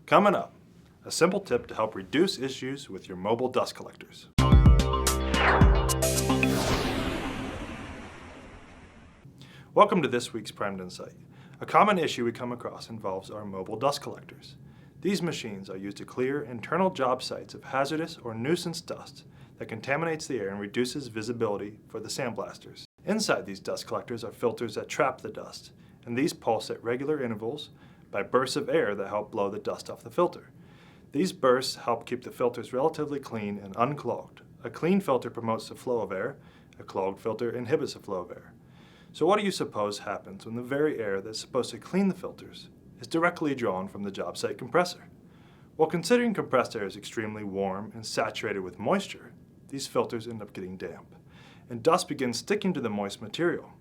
Coming up, a simple tip to help reduce issues with your mobile dust collectors. Welcome to this week's Primed Insight. A common issue we come across involves our mobile dust collectors. These machines are used to clear internal job sites of hazardous or nuisance dust that contaminates the air and reduces visibility for the sandblasters. Inside these dust collectors are filters that trap the dust, and these pulse at regular intervals by bursts of air that help blow the dust off the filter. These bursts help keep the filters relatively clean and unclogged. A clean filter promotes the flow of air, a clogged filter inhibits the flow of air. So what do you suppose happens when the very air that's supposed to clean the filters is directly drawn from the job site compressor? Well, considering compressed air is extremely warm and saturated with moisture, these filters end up getting damp, and dust begins sticking to the moist material.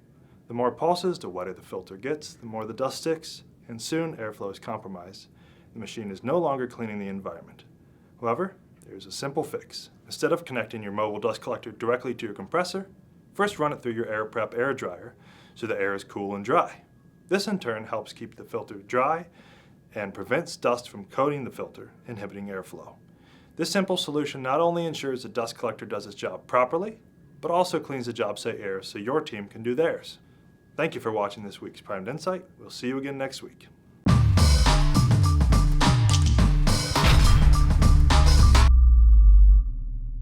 The more pulses, the wetter the filter gets, the more the dust sticks, and soon airflow is compromised. The machine is no longer cleaning the environment. However, there's a simple fix. Instead of connecting your mobile dust collector directly to your compressor, first run it through your AirPrep air dryer so the air is cool and dry. This in turn helps keep the filter dry and prevents dust from coating the filter, inhibiting airflow. This simple solution not only ensures the dust collector does its job properly, but also cleans the job site air so your team can do theirs. Thank you for watching this week's Primed Insight. We'll see you again next week.